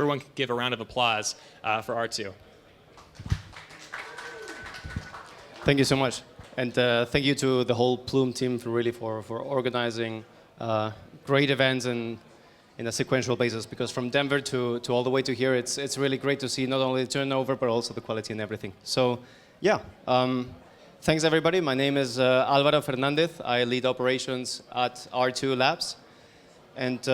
Everyone can give a round of applause for R2. Thank you so much. And thank you to the whole Plume team for organizing great events in a sequential basis. Because from Denver to all the way to here, it's really great to see not only the turnover, but also the quality and everything. So yeah, thanks everybody. My name is Álvaro Fernández. I lead operations at R2 Labs. And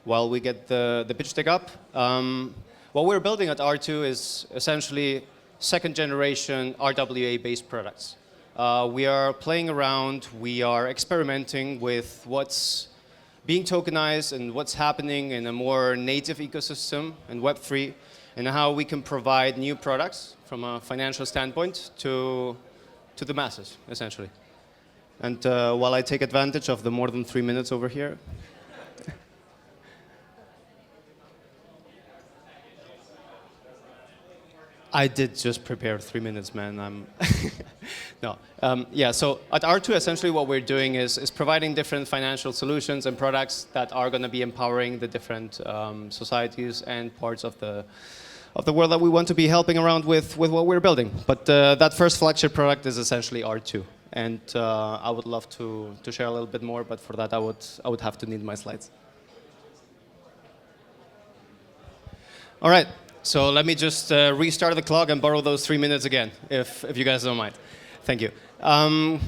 while we get the pitch deck up, what we're building at R2 is essentially second generation RWA-based products. We are playing around, we are experimenting with what's being tokenized and what's happening in a more native ecosystem and Web3, and how we can provide new products from a financial standpoint to the masses, essentially. And while I take advantage of the more than 3 minutes over here, I did just prepare 3 minutes, man. No. Yeah, so at R2, essentially what we're doing is providing different financial solutions and products that are going to be empowering the different societies and parts of the world that we want to be helping around with what we're building. But that first flagship product is essentially R2. And I would love to share a little bit more, but for that I would have to need my slides. All right. So let me just restart the clock and borrow those 3 minutes again, if you guys don't mind. Thank you.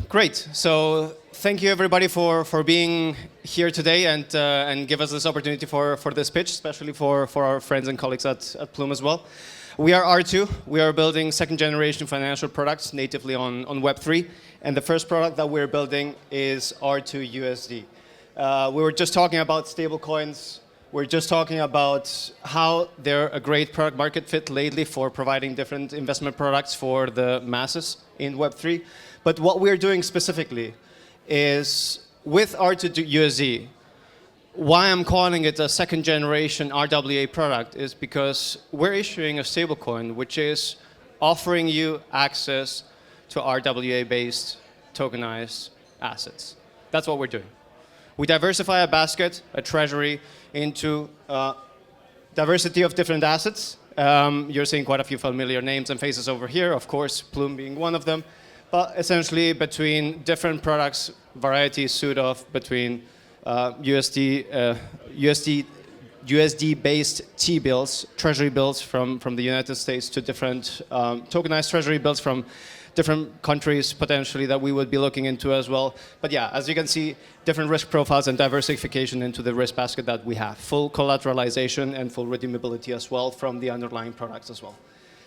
Great. So thank you everybody for being here today and give us this opportunity for this pitch, especially for our friends and colleagues at Plume as well. We are R2. We are building second generation financial products natively on Web3. And the first product that we're building is R2 USD. We were just talking about stablecoins. We're just talking about how they're a great product market fit lately for providing different investment products for the masses in Web3. But what we're doing specifically is with R2 USD, why I'm calling it a second generation RWA product is because we're issuing a stablecoin which is offering you access to RWA-based tokenized assets. That's what we're doing. We diversify a basket, a treasury, into diversity of different assets. You're seeing quite a few familiar names and faces over here, of course, Plume being one of them. But essentially between different products, variety suit of between USD-based T-bills, treasury bills from the United States to different tokenized treasury bills from different countries potentially that we would be looking into as well. But yeah, as you can see, different risk profiles and diversification into the risk basket that we have. Full collateralization and full redeemability as well from the underlying products as well.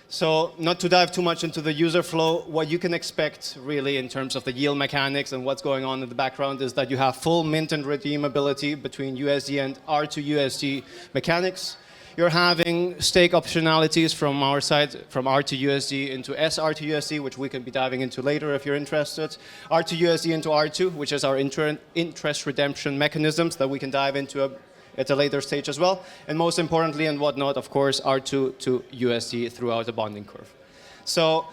So not to dive too much into the user flow, what you can expect really in terms of the yield mechanics and what's going on in the background is that you have full mint and redeemability between USD and R2 USD mechanics. You're having stake optionalities from our side, from R2 USD into SR2 USD, which we can be diving into later if you're interested. R2 USD into R2, which is our interest redemption mechanisms that we can dive into at a later stage as well. And most importantly and whatnot, of course, R2 to USD throughout the bonding curve. So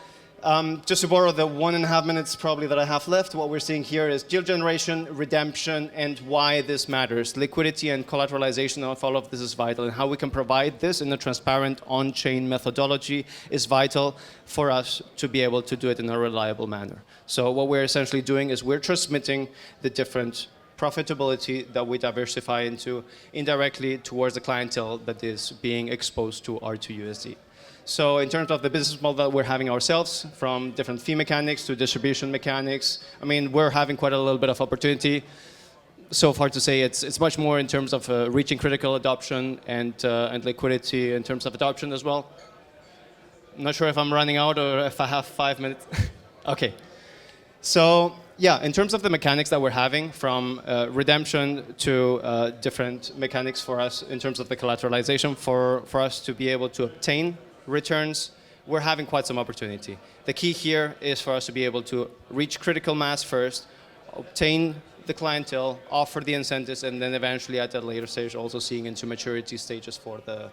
just to borrow the 1.5 minutes probably that I have left, what we're seeing here is yield generation, redemption, and why this matters. Liquidity and collateralization of all of this is vital, and how we can provide this in a transparent on-chain methodology is vital for us to be able to do it in a reliable manner. So what we're essentially doing is we're transmitting the different profitability that we diversify into indirectly towards the clientele that is being exposed to R2 USD. So in terms of the business model that we're having ourselves, from different fee mechanics to distribution mechanics, I mean, we're having quite a little bit of opportunity. So far to say it's much more in terms of reaching critical adoption and liquidity in terms of adoption as well. I'm not sure if I'm running out or if I have 5 minutes. Okay. So yeah, in terms of the mechanics that we're having, from redemption to different mechanics for us in terms of the collateralization for us to be able to obtain returns, we're having quite some opportunity. The key here is for us to be able to reach critical mass first, obtain the clientele, offer the incentives, and then eventually at a later stage also seeing into maturity stages for the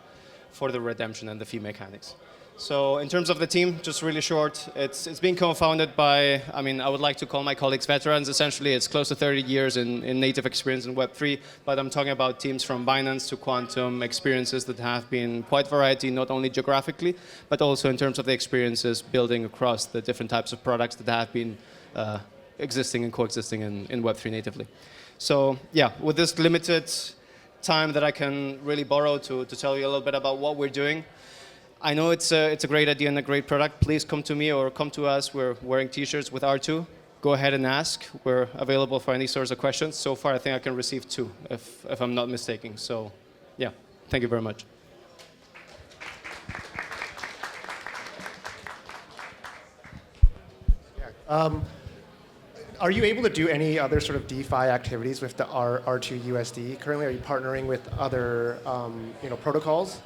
redemption and the fee mechanics. So in terms of the team, just really short, it's being co-founded by, I mean, I would like to call my colleagues veterans. Essentially, it's close to 30 years in native experience in Web3, but I'm talking about teams from Binance to Quantum, experiences that have been quite variety, not only geographically, but also in terms of the experiences building across the different types of products that have been existing and coexisting in Web3 natively. So yeah, with this limited time that I can really borrow to tell you a little bit about what we're doing, I know it's a great idea and a great product. Please come to me or come to us. We're wearing T-shirts with R2. Go ahead and ask. We're available for any sorts of questions. So far, I think I can receive 2, if I'm not mistaken. So, yeah, thank you very much. Are you able to do any other sort of DeFi activities with the R2 USD? Currently, are you partnering with other protocols?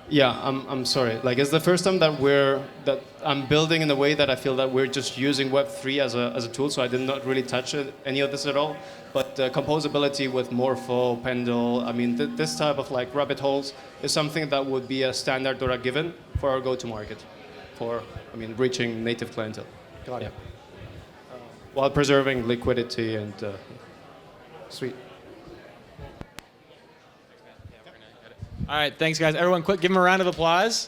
Yeah, I'm sorry. Like, it's the first time that I'm building in a way that I feel that we're just using Web3 as a tool. So I did not really touch any of this at all. But composability with Morpho, Pendle, I mean, this type of like rabbit holes is something that would be a standard or a given for our go-to-market, for reaching native clientele. Got it. While preserving liquidity and. Sweet. All right, thanks, guys. Everyone, quick, give them a round of applause.